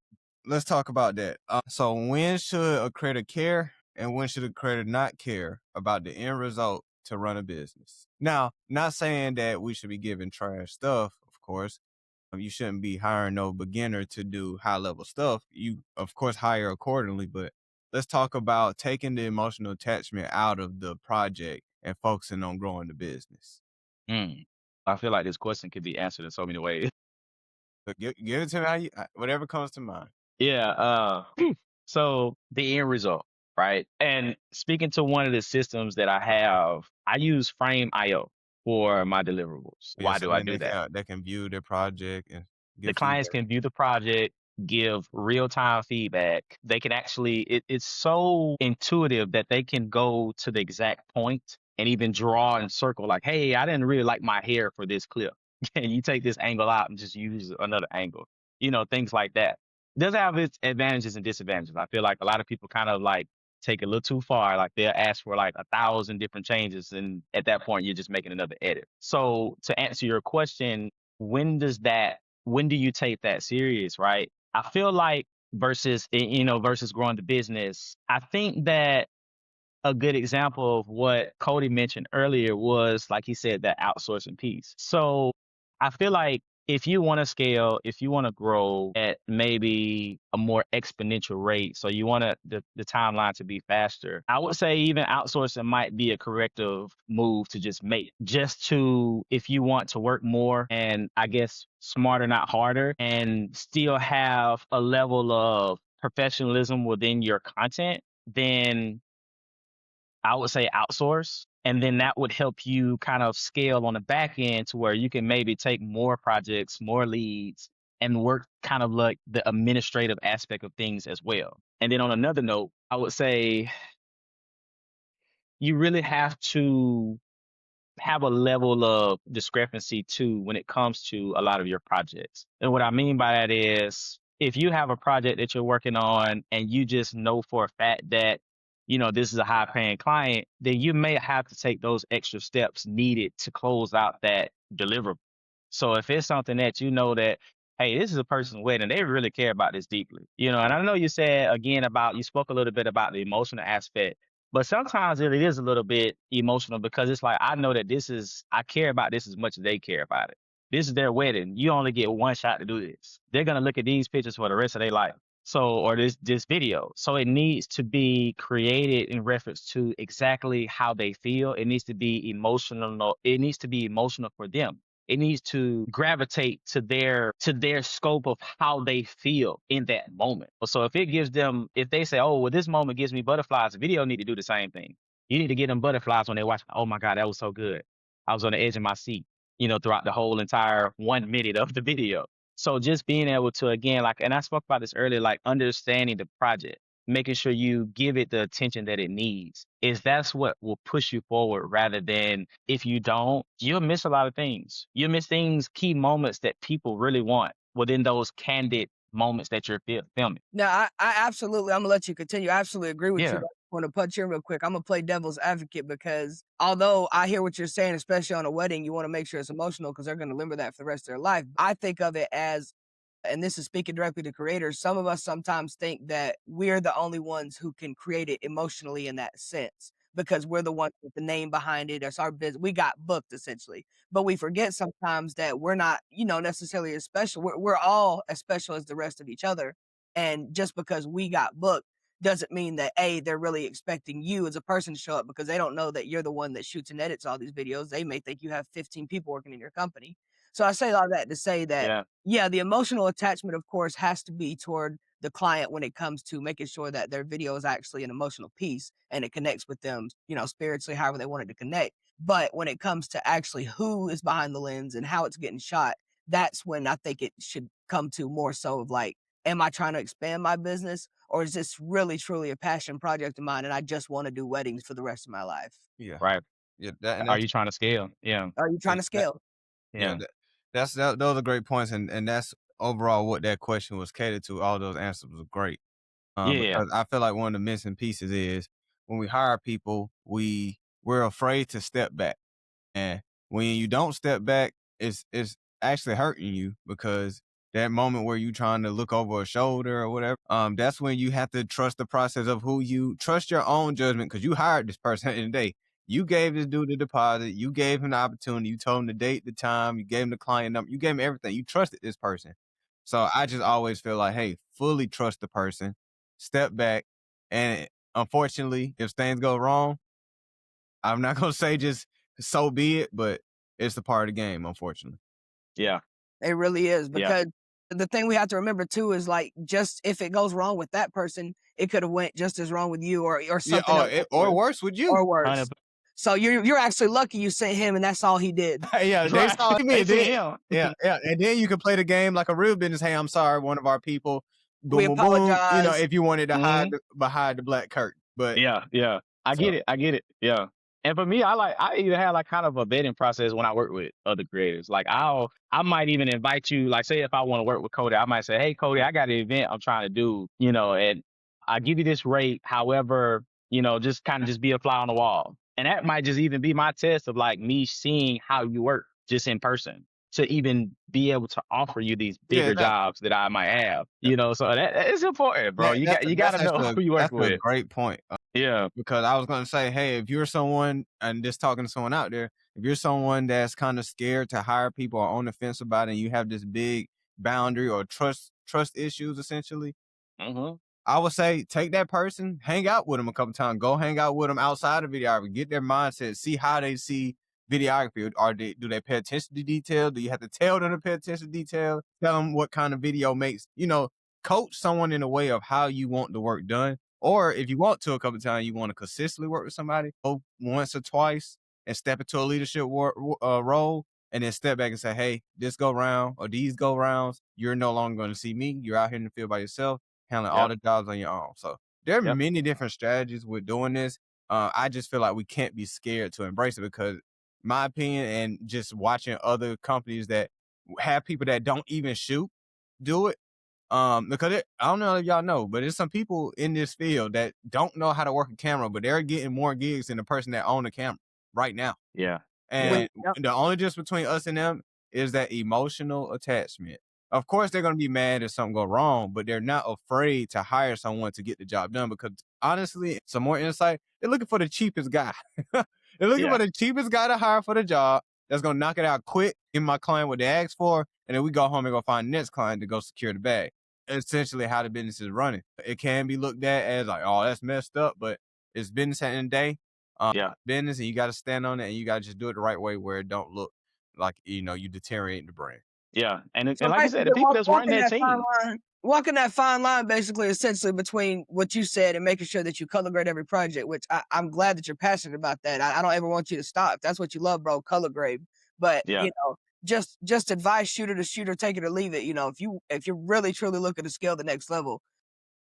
Let's talk about that. So when should a creator care and when should a creator not care about the end result to run a business? Now, not saying that we should be giving trash stuff, of course, You shouldn't be hiring no beginner to do high level stuff. You, of course, hire accordingly, but let's talk about taking the emotional attachment out of the project and focusing on growing the business. Mm. I feel like this question could be answered in so many ways. But give it to me how you, whatever comes to mind. Yeah, so the end result, right? And speaking to one of the systems that I have, I use Frame.io for my deliverables. Yeah, Why so do I then do that? they can view their project and The give clients feedback. can view the project, give real time feedback. They can actually, it's so intuitive that they can go to the exact point and even draw and circle, like, hey, I didn't really like my hair for this clip. Can you take this angle out and just use another angle? Things like that. It does have its advantages and disadvantages. I feel like a lot of people kind of like take it a little too far. Like they'll ask for like 1,000 different changes. And at that point, you're just making another edit. So to answer your question, when does that when do you take that serious, right? I feel like versus growing the business, I think that a good example of what Cody mentioned earlier was, like he said, that outsourcing piece. So I feel like if you want to scale, if you want to grow at maybe a more exponential rate, so you want the timeline to be faster, I would say even outsourcing might be a corrective move to just make, just to, if you want to work more and I guess smarter, not harder, and still have a level of professionalism within your content, then I would say outsource. And then that would help you kind of scale on the back end to where you can maybe take more projects, more leads, and work kind of like the administrative aspect of things as well. And then on another note, I would say you really have to have a level of discrepancy too when it comes to a lot of your projects. And what I mean by that is if you have a project that you're working on and you just know for a fact that, this is a high paying client, then you may have to take those extra steps needed to close out that deliverable. So if it's something that you know that, hey, this is a person's wedding, they really care about this deeply, and I know you said again you spoke a little bit about the emotional aspect, but sometimes it is a little bit emotional because it's like I know that I care about this as much as they care about it. This is their wedding. You only get one shot to do this. They're gonna look at these pictures for the rest of their life. So, or this video. So it needs to be created in reference to exactly how they feel. It needs to be emotional. It needs to be emotional for them. It needs to gravitate to their scope of how they feel in that moment. So if they say, "Oh, well, this moment gives me butterflies," the video need to do the same thing. You need to get them butterflies when they watch. Oh my God, that was so good. I was on the edge of my seat, throughout the whole entire 1 minute of the video. So just being able to, again, like, and I spoke about this earlier, like understanding the project, making sure you give it the attention that it needs, that's what will push you forward rather than if you don't, you'll miss a lot of things. You'll miss things, key moments that people really want within those candid moments that you're filming. No, I absolutely, I'm gonna let you continue. I absolutely agree with you. Yeah. I want to punch in real quick. I'm gonna play devil's advocate because although I hear what you're saying, especially on a wedding, you want to make sure it's emotional because they're gonna remember that for the rest of their life. I think of it as, and this is speaking directly to creators, some of us sometimes think that we're the only ones who can create it emotionally in that sense because we're the ones with the name behind it. It's our business. We got booked essentially. But we forget sometimes that we're not, necessarily as special. We're all as special as the rest of each other. And just because we got booked doesn't mean that they're really expecting you as a person to show up because they don't know that you're the one that shoots and edits all these videos. They may think you have 15 people working in your company. So I say all that to say that Yeah. yeah, the emotional attachment, of course, has to be toward the client when it comes to making sure that their video is actually an emotional piece and it connects with them, spiritually, however they want it to connect. But when it comes to actually who is behind the lens and how it's getting shot, that's when I think it should come to more so of like, am I trying to expand my business or is this really truly a passion project of mine and I just want to do weddings for the rest of my life? Yeah, Right. yeah, that and Are that's you trying to scale? Yeah. Are you trying to that scale? yeah, Yeah. those are great points, and that's overall what that question was catered to. All those answers were great. Yeah. Because I feel like one of the missing pieces is when we hire people, we're afraid to step back. And when you don't step back, it's actually hurting you because that moment where you trying to look over a shoulder or whatever, that's when you have to trust the process of who you trust your own judgment because you hired this person in the day. You gave this dude the deposit. You gave him the opportunity. You told him the date, the time. You gave him the client number. You gave him everything. You trusted this person. So I just always feel like, hey, fully trust the person. Step back, and unfortunately, if things go wrong, I'm not gonna say just so be it, but it's a part of the game, unfortunately. Yeah. It really is, Yeah. because the thing we have to remember too is, like, just if it goes wrong with that person, it could have went just as wrong with you, or Yeah, something else or worse, worse with you. or worse. 100. So you're actually lucky you sent him and that's all he did. Yeah, they Right. saw me, They and seen then him. yeah, and then you can play the game like a real business. Hey, I'm sorry, one of our people, We boom, boom, boom. apologize. If you wanted to hide Mhm. behind the black curtain, but Yeah, yeah. I so get it. I get it. Yeah. And for me, I even have like kind of a vetting process when I work with other creators. Like I might even invite you, like say if I want to work with Cody, I might say, hey Cody, I got an event I'm trying to do, and I give you this rate. However, just kind of just be a fly on the wall. And that might just even be my test of like me seeing how you work just in person to even be able to offer you these yeah, bigger jobs that I might have. So that is important, bro. You got to know who you that's working a with. great point. Yeah. Because I was gonna say, hey, if you're someone, and just talking to someone out there, if you're someone that's kind of scared to hire people or on the fence about it, and you have this big boundary or trust issues, essentially, Mhm. I would say take that person, hang out with them a couple times, go hang out with them outside of videography, get their mindset, see how they see videography. Do they pay attention to detail? Do you have to tell them to pay attention to detail? Tell them what kind of video makes, coach someone in a way of how you want the work done. Or if you want to a couple times, you want to consistently work with somebody, go once or twice and step into a leadership role, and then step back and say, hey, this go round or these go rounds, you're no longer going to see me. You're out here in the field by yourself, handling all Yep. the jobs on your own. So there are Yep. many different strategies with doing this. I just feel like we can't be scared to embrace it, because my opinion, and just watching other companies that have people that don't even shoot do it. Because I don't know if y'all know, but there's some people in this field that don't know how to work a camera, but they're getting more gigs than the person that own the camera right now. Yeah. Yeah. And Yep. the only difference between us and them is that emotional attachment. Of course, they're going to be mad if something go wrong, but they're not afraid to hire someone to get the job done, because honestly, some more insight, they're looking for the cheapest guy. They're looking for Yeah. the cheapest guy to hire for the job that's going to knock it out quick, give my client what they asked for, and then we go home and go find the next client to go secure the bag. Essentially how the business is running. It can be looked at as like, oh, that's messed up, but it's business at the end of the day. Yeah. Business, and you got to stand on it, and you got to just do it the right way where it don't look like, you deteriorate the brand. Yeah. And So like you said, basically, the people that's running that team. walking that fine line, basically, essentially between what you said and making sure that you color grade every project. Which I'm glad that you're passionate about that. I don't ever want you to stop. If that's what you love, bro. Color grade, but Yeah. just advise shooter to shooter, take it or leave it. If you really truly look at the scale the next level,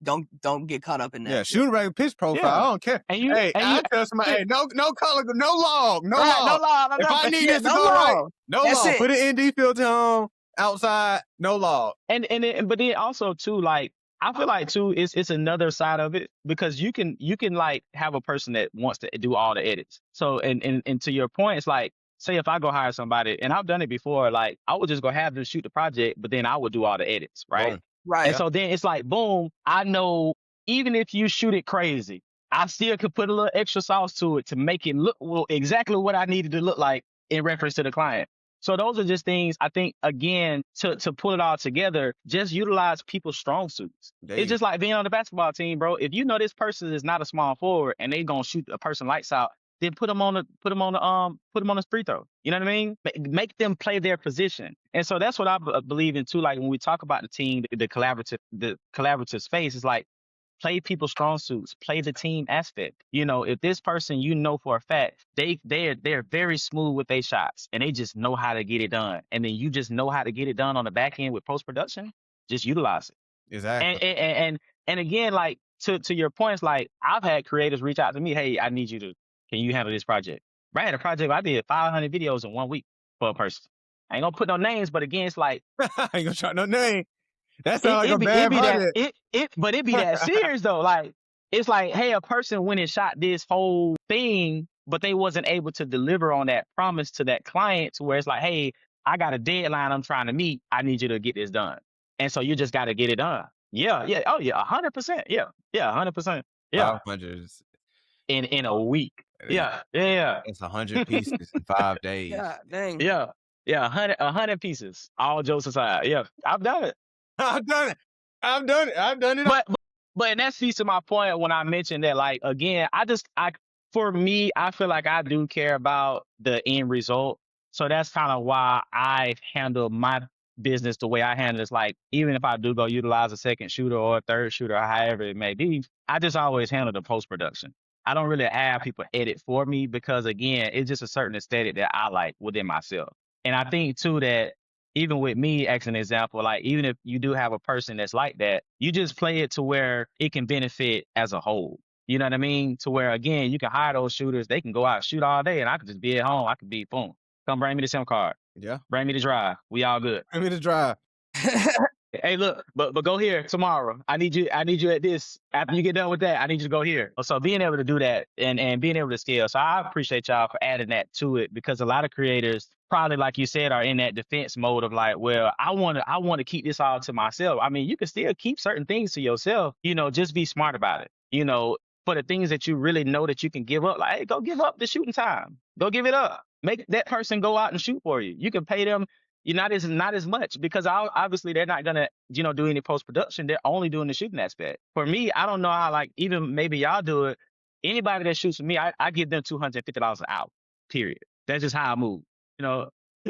don't get caught up in Yeah, that. shooting rank pitch profile. I Yeah. don't care. And you Hey, and you I tell somebody, hey, no color, no log, no right, no log. law, no If I nothing. need Yeah, this to no go right, law. no That's log. it. Put an ND filter on outside, no log. But then also too, like I feel like too, it's another side of it because you can like have a person that wants to do all the edits. So and to your point, it's like say if I go hire somebody and I've done it before, like I would just go have them shoot the project, but then I would do all the edits, right? Boom. And Right. Yeah, so then it's like boom, I know even if you shoot it crazy, I still could put a little extra sauce to it to make it look well exactly what I needed to look like in reference to the client. So those are just things I think again to pull it all together, just utilize people's strong suits. there It's you go. just like being on the basketball team, bro. If you know this person is not a small forward and they gonna shoot a person lights out, then put them on the free throw. You know what I mean? Make them play their position. And so that's what I believe in too. Like when we talk about the team, the collaborative space is like play people's strong suits, play the team aspect. If this person for a fact they're very smooth with their shots and they just know how to get it done, and then you just know how to get it done on the back end with post production, just utilize it. Exactly. And again, like to your points, like I've had creators reach out to me, hey, can you handle this project? Right, I had a project where I did 500 videos in 1 week for a person. I ain't gonna put no names, but again, it's like I ain't gonna try no name. That sounds it like it a be it bad be that project. but it be that serious though. Like it's like, hey, a person went and shot this whole thing, but they wasn't able to deliver on that promise to that client to where it's like, hey, I got a deadline I'm trying to meet. I need you to get this done. And so you just gotta get it done. Yeah, yeah, oh yeah, 100%. Yeah, yeah, 100%. Yeah. 500 is In a week. Yeah, yeah, It's 100 pieces in 5 days. Yeah, dang. yeah, yeah, 100 pieces, all jokes aside. Yeah, I've done it. I've done it. I've done it. I've done it all. But and that speaks to my point when I mentioned that, like, again, I for me, I feel like I do care about the end result. So that's kind of why I handle my business the way I handle it. It's like, even if I do go utilize a second shooter or a third shooter, or however it may be, I just always handle the post production. I don't really have people edit for me because, again, it's just a certain aesthetic that I like within myself. And I think too that even with me, as an example, like, even if you do have a person that's like that, you just play it to where it can benefit as a whole. You know what I mean? To where, again, you can hire those shooters, they can go out and shoot all day, and I can just be at home. I can be boom. Come bring me the SIM card. Yeah. Bring me the drive. We all good. Bring me the drive. Hey, look, but go here tomorrow. I need you at this. After you get done with that, I need you to go here. So being able to do that and being able to scale. So I appreciate y'all for adding that to it, because a lot of creators probably, like you said, are in that defense mode of like, well, I want to keep this all to myself. I mean, you can still keep certain things to yourself, just be smart about it. For the things that you really know that you can give up, like, hey, go give up the shooting time. Go give it up. Make that person go out and shoot for you. You can pay them, not as much, because obviously they're not gonna do any post production. They're only doing the shooting aspect. For me, I don't know how, like, even maybe y'all do it. Anybody that shoots for me, I give them $250 an hour. Period. That's just how I move. You know.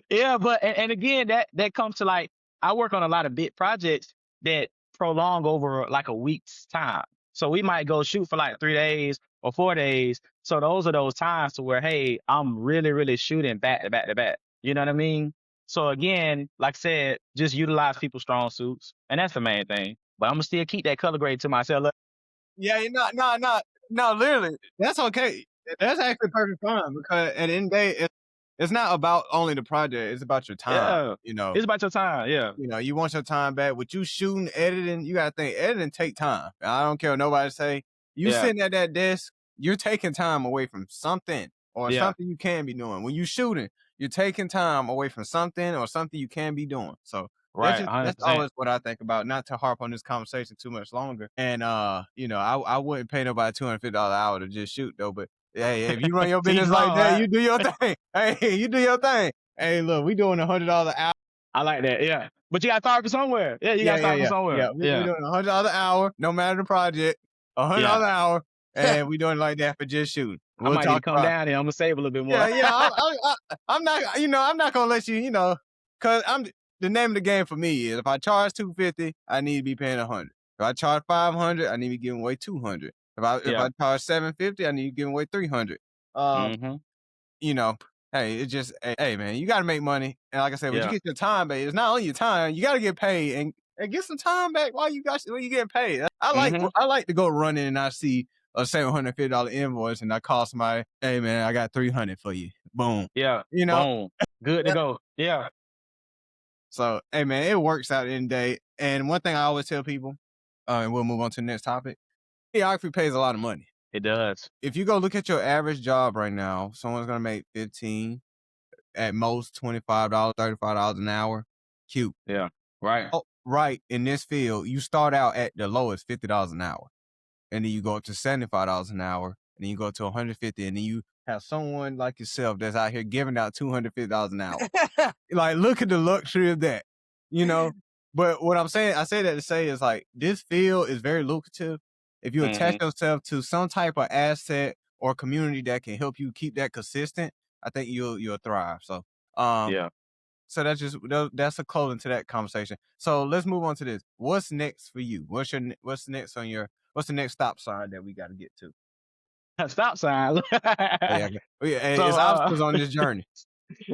Yeah, but and again, that comes to, like, I work on a lot of big projects that prolong over like a week's time. So we might go shoot for like 3 days or 4 days. So those are those times to where, hey, I'm really, really shooting back to back to back. You know what I mean? So again, like I said, just utilize people's strong suits, and that's the main thing. But I'm gonna still keep that color grade to myself. Yeah, you no, literally, that's okay. That's actually perfect fine because at the end of the day, it's not about only the project, it's about your time, Yeah, it's about your time. Yeah, you want your time back. With you shooting, editing, you gotta think editing take time. I don't care what nobody say. You yeah, sitting at that desk, you're taking time away from something or yeah. something you can be doing. When you shooting, you're taking time away from something or something you can be doing. So Right, hundred that's percent. always what I think about. Not to harp on this conversation too much longer. And I wouldn't pay nobody $250 an hour to just shoot though. But hey, if you run your Teach business his like own, that, right? you do your thing. Hey, you do your thing. Hey, look, we doing $100 hour. I like that. Yeah, but you got to start from somewhere. Yeah, you got Yeah, to yeah, start from yeah, somewhere. yeah. We Yeah, doing $100 an hour, no matter the project. $100 yeah. an hour, and we doing it like that for just shooting. I We'll might need to talk come about. down here. I'm gonna save a little bit more. Yeah, yeah. I'm not. I'm not gonna let you. Cause the name of the game for me is if I charge 250, I need to be paying 100. If I charge 500, I need to be giving away 200. If I Yeah. charge 750, I need to be giving away 300. Um, Hmm. you know, hey, it's just, hey, man, you got to make money. And like I said, when you Yeah. get your time back, it's not only your time, you got to get paid and get some time back while you getting paid. Hmm. I like to go running and I see a $750 invoice and I call somebody, hey, man, I got 300 for you. Boom. Yeah. You know, Boom. Good to that, go. Yeah. so, hey, man, it works out in the day. And one thing I always tell people, and we'll move on to the next topic, videography pays a lot of money. It does. If you go look at your average job right now, someone's going to make 15, at most $25, $35 an hour. Cute. Yeah. Right. Oh, right. In this field, you start out at the lowest $50 an hour. And then you go up to $75 an hour. And then you go to 150. And then you have someone like yourself that's out here giving out $250 an hour. Like, look at the luxury of that, you know? But what I'm saying, I say that to say is like, this field is very lucrative. If you attach Hmm. yourself to some type of asset or community that can help you keep that consistent, I think you'll thrive. Um, Yeah. so that's a closing to that conversation. So let's move on to this. What's next for you? What's the next stop sign that we got to get to? Stop sign. Oh, yeah, oh, yeah, hey, So it's obstacles on this journey.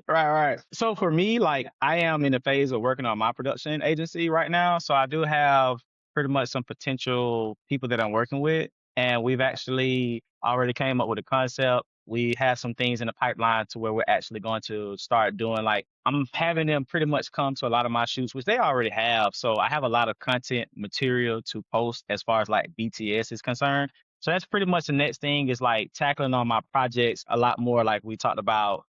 right, right. So for me, like, I am in the phase of working on my production agency right now. So I do have pretty much some potential people that I'm working with. And we've actually already came up with a concept. We have some things in the pipeline to where we're actually going to start doing, like, I'm having them pretty much come to a lot of my shoots, which they already have. So I have a lot of content material to post as far as like BTS is concerned. So that's pretty much the next thing, is like tackling on my projects a lot more, like we talked about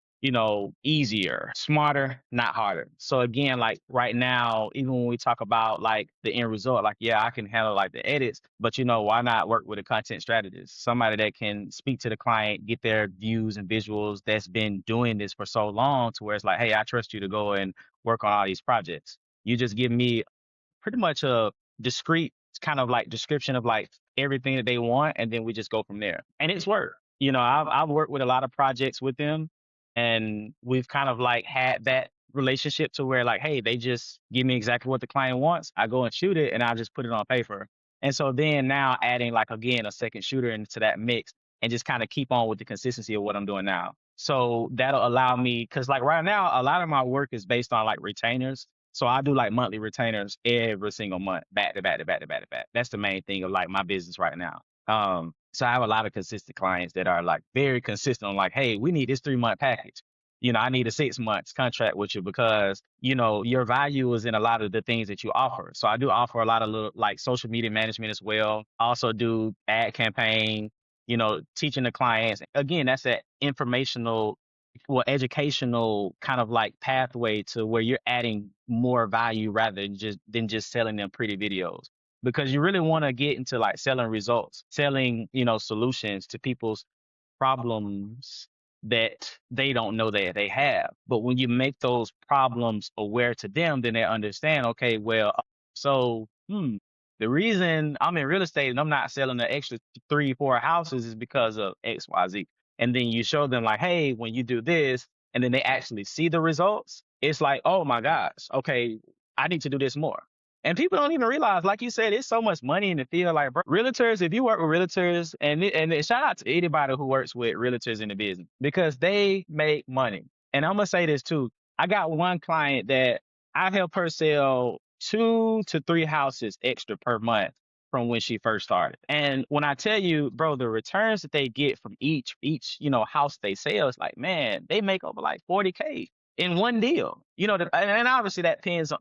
easier, smarter, not harder. So again, like right now, even when we talk about like the end result, like, yeah, I can handle like the edits, but why not work with a content strategist, somebody that can speak to the client, get their views and visuals, that's been doing this for so long to where it's like, hey, I trust you to go and work on all these projects. You just give me pretty much a discrete kind of like description of like everything that they want, and then we just go from there. And it's worked. I've worked with a lot of projects with them, and we've kind of like had that relationship to where like, hey, they just give me exactly what the client wants. I go and shoot it, and I just put it on paper. And so then now adding like again a second shooter into that mix, and just kind of keep on with the consistency of what I'm doing now. So that'll allow me, because like right now, a lot of my work is based on like retainers. So I do like monthly retainers every single month, back to back to back to back to back. That's the main thing of like my business right now. So I have a lot of consistent clients that are like very consistent on like, hey, we need this 3-month package. I need a 6 months contract with you because, your value is in a lot of the things that you offer. So I do offer a lot of little like social media management as well. I also do ad campaign, teaching the clients. Again, that's that informational, well, educational kind of like pathway to where you're adding more value rather than just selling them pretty videos, because you really want to get into like selling results, selling solutions to people's problems that they don't know that they have. But when you make those problems aware to them, then they understand, okay, well, so the reason I'm in real estate and I'm not selling the extra 3, 4 houses is because of XYZ. And then you show them like, hey, when you do this, and then they actually see the results, it's like, oh my gosh, okay, I need to do this more. And people don't even realize, like you said, it's so much money in the field. Like, bro, realtors, if you work with realtors, and shout out to anybody who works with realtors in the business, because they make money. And I'm gonna say this too. I got one client that I help her sell 2 to 3 houses extra per month from when she first started. And when I tell you, bro, the returns that they get from each house they sell, it's like, man, they make over like 40K in one deal. And obviously that depends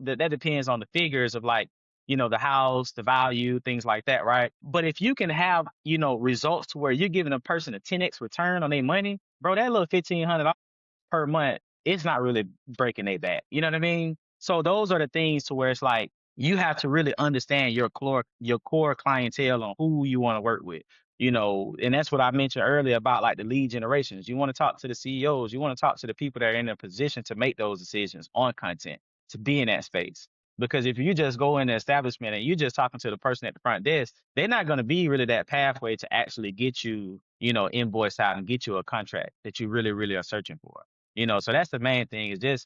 on the figures of like, the house, the value, things like that, right? But if you can have, results to where you're giving a person a 10x return on their money, bro, that little $1,500 per month, it's not really breaking their back. You know what I mean? So those are the things to where it's like you have to really understand your core clientele on who you want to work with. And that's what I mentioned earlier about like the lead generations. You want to talk to the CEOs, you want to talk to the people that are in a position to make those decisions on content, to be in that space. Because if you just go in the establishment and you're just talking to the person at the front desk, they're not going to be really that pathway to actually get you, invoice out and get you a contract that you really, really are searching for. So that's the main thing, is just,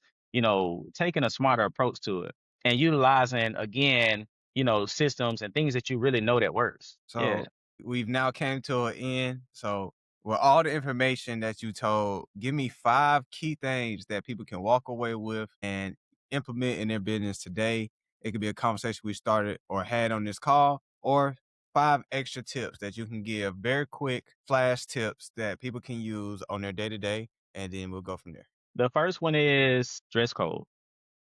taking a smarter approach to it and utilizing again, systems and things that you really know that works. Yeah. So we've now came to an end. So with all the information that you told, give me 5 key things that people can walk away with and implement in their business today. It could be a conversation we started or had on this call, or 5 extra tips that you can give, very quick flash tips that people can use on their day to day, and then we'll go from there. The first one is dress code.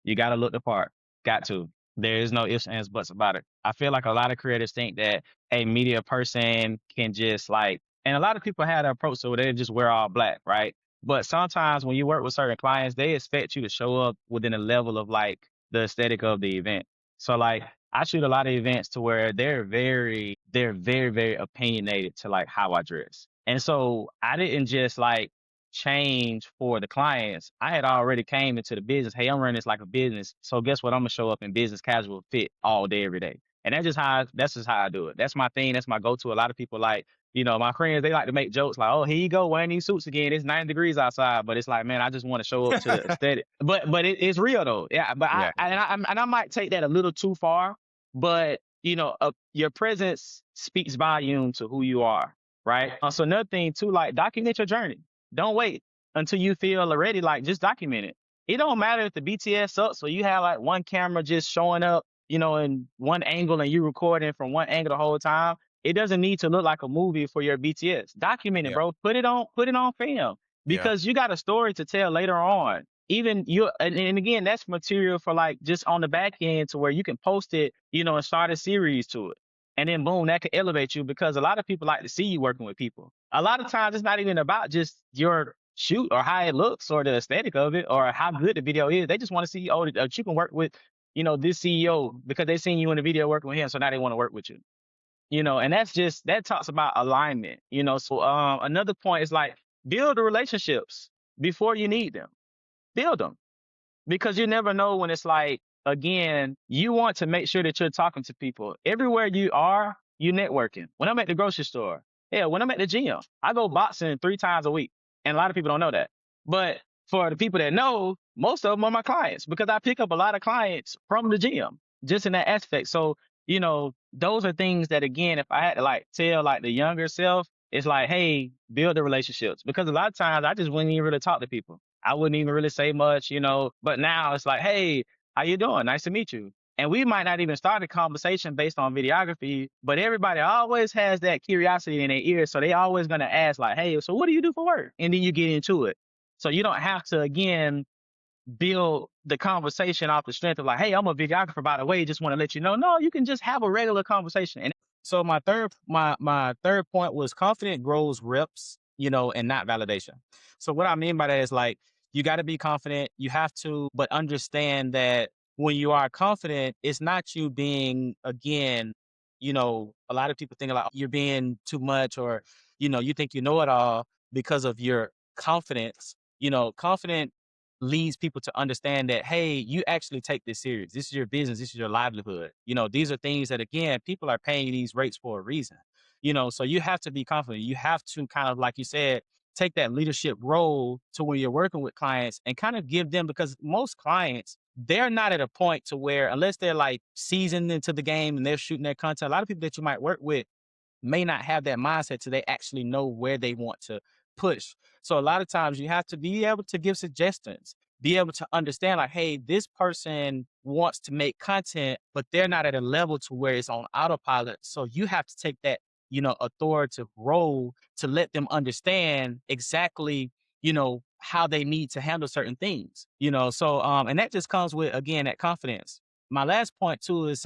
You got to look the part. Got to. There is no ifs, ands, buts about it. I feel like a lot of creators think that a media person can just like, and a lot of people have that approach, so they just wear all black, right? But sometimes when you work with certain clients, they expect you to show up within a level of like the aesthetic of the event. So like I shoot a lot of events to where they're very, very opinionated to like how I dress. And so I didn't just like change for the clients. I had already came into the business. Hey, I'm running this like a business. So guess what? I'm gonna show up in business casual fit all day, every day. And that's just how I do it. That's my thing. That's my go-to. A lot of people like, my friends, they like to make jokes like, oh, here you go wearing these suits again. It's 90 degrees outside. But it's like, man, I just want to show up to the aesthetic. But it's real though. Yeah. But Yeah. I might take that a little too far. But your presence speaks volume to who you are. Right. So another thing too, like document your journey. Don't wait until you feel ready. Like just document it. It don't matter if the BTS sucks, so you have like one camera just showing up, in one angle and you recording from one angle the whole time. It doesn't need to look like a movie for your BTS. Document it, Yeah. bro. Put it on film, Yeah. because you got a story to tell later on. Even you, and again, that's material for like just on the back end to where you can post it, and start a series to it. And then boom, that could elevate you, because a lot of people like to see you working with people. A lot of times it's not even about just your shoot or how it looks or the aesthetic of it or how good the video is. They just want to see, oh, that you can work with, this CEO because they seen you in the video working with him. So now they want to work with you. And that talks about alignment. So another point is like build the relationships before you need them. Build them because you never know when it's like, again, you want to make sure that you're talking to people. Everywhere you are, you networking. When I'm at the grocery store, yeah, when I'm at the gym, I go boxing 3 times a week. And a lot of people don't know that. But for the people that know, most of them are my clients because I pick up a lot of clients from the gym just in that aspect. So, those are things that, again, if I had to like tell like the younger self, it's like, hey, build the relationships because a lot of times I just wouldn't even really talk to people. I wouldn't even really say much, but now it's like, hey, how you doing? Nice to meet you. And we might not even start a conversation based on videography, but everybody always has that curiosity in their ears. So they always gonna ask, like, hey, so what do you do for work? And then you get into it. So you don't have to again build the conversation off the strength of like, hey, I'm a videographer, by the way, just want to let you know. No, you can just have a regular conversation. And so my third point was confident grows reps, and not validation. So what I mean by that is like you got to be confident, you have to, but understand that when you are confident, it's not you being again, a lot of people think like you're being too much or you think you know it all because of your confidence. Confident leads people to understand that, hey, you actually take this serious. This is your business. This is your livelihood. These are things that, again, people are paying you these rates for a reason. So you have to be confident. You have to kind of, like you said, take that leadership role to when you're working with clients and kind of give them, because most clients, they're not at a point to where, unless they're like seasoned into the game and they're shooting their content, a lot of people that you might work with may not have that mindset till they actually know where they want to push. So a lot of times you have to be able to give suggestions, be able to understand like, hey, this person wants to make content, but they're not at a level to where it's on autopilot. So you have to take that, authoritative role to let them understand exactly, how they need to handle certain things, so and that just comes with again that confidence. My last point too is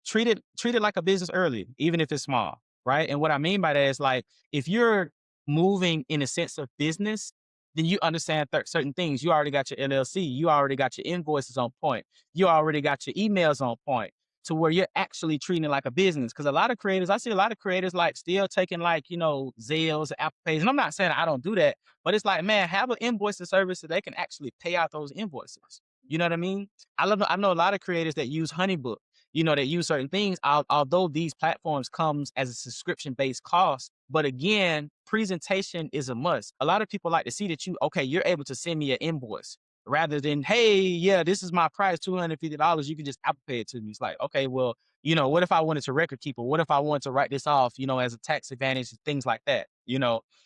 treat it like a business early, even if it's small, right? And what I mean by that is like if you're moving in a sense of business, then you understand certain things. You already got your LLC, you already got your invoices on point, you already got your emails on point to where you're actually treating it like a business. Because a lot of creators, I see a lot of creators like still taking like, Zales, Apple Pays. And I'm not saying I don't do that, but it's like, man, have an invoicing service so they can actually pay out those invoices. You know what I mean? I know a lot of creators that use Honeybook, that use certain things, although these platforms comes as a subscription-based cost. But again, presentation is a must. A lot of people like to see that okay, you're able to send me an invoice rather than, hey, yeah, this is my price, $250. You can just Apple Pay it to me. It's like, okay, well, what if I wanted to record keep, or what if I wanted to write this off, as a tax advantage, things like that,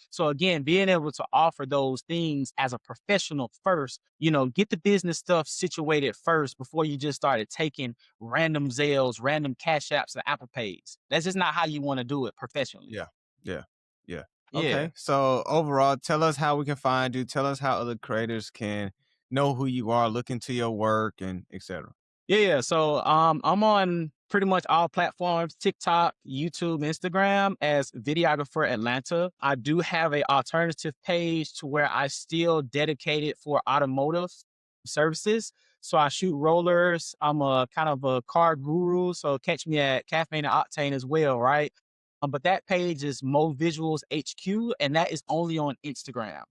So again, being able to offer those things as a professional first, get the business stuff situated first before you just started taking random Zales, random Cash Apps, and Apple Pays. That's just not how you want to do it professionally. Yeah. Yeah. Yeah. Yeah. Okay. So overall, tell us how we can find you. Tell us how other creators can know who you are, look into your work, and etc. Yeah. So I'm on pretty much all platforms, TikTok, YouTube, Instagram as Videographer Atlanta. I do have a alternative page to where I still dedicate it for automotive services. So I shoot rollers. I'm a kind of a car guru. So catch me at Caffeine and Octane as well, right? But that page is Mo Visuals HQ, and that is only on Instagram.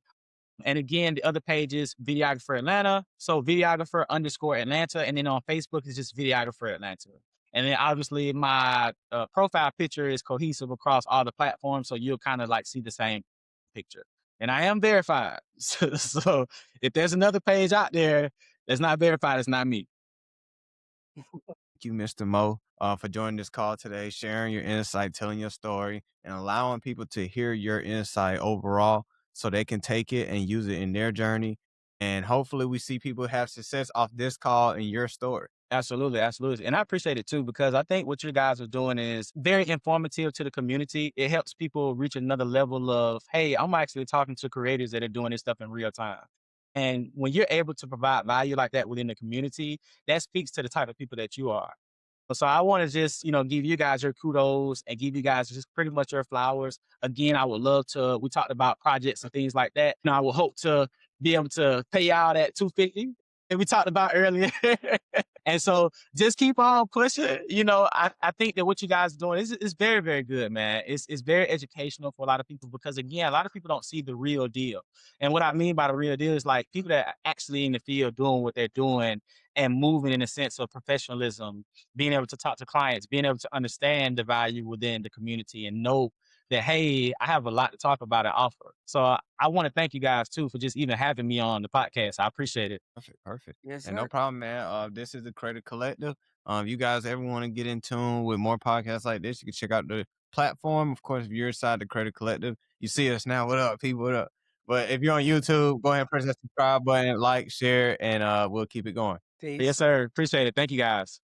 And again, the other page is Videographer Atlanta. So Videographer underscore Atlanta. And then on Facebook, it's just Videographer Atlanta. And then obviously my profile picture is cohesive across all the platforms. So you'll kind of like see the same picture. And I am verified. So if there's another page out there that's not verified, it's not me. Thank you, Mr. Mo, for joining this call today, sharing your insight, telling your story, and allowing people to hear your insight overall so they can take it and use it in their journey. And hopefully, we see people have success off this call and your story. Absolutely, absolutely. And I appreciate it too, because I think what you guys are doing is very informative to the community. It helps people reach another level of, hey, I'm actually talking to creators that are doing this stuff in real time. And when you're able to provide value like that within the community, that speaks to the type of people that you are. So I want to just, give you guys your kudos and give you guys just pretty much your flowers. Again, I would love to, we talked about projects and things like that. I would hope to be able to pay out that 250 that we talked about earlier. And so just keep on pushing. I think that what you guys are doing is very, very good, man. It's very educational for a lot of people because again, a lot of people don't see the real deal. And what I mean by the real deal is like people that are actually in the field doing what they're doing and moving in a sense of professionalism, being able to talk to clients, being able to understand the value within the community and know that, hey, I have a lot to talk about and offer. So I want to thank you guys too for just even having me on the podcast. I appreciate it. Perfect, perfect. Yes, And no sir. problem, man. This is the Creative Collective. You guys ever want to get in tune with more podcasts like this, you can check out the platform. Of course, if you're inside the Creative Collective, you see us now. What up, people? What up? But if you're on YouTube, go ahead and press that subscribe button, like, share, and we'll keep it going. Yes, Peace. sir. Appreciate it. Thank you guys.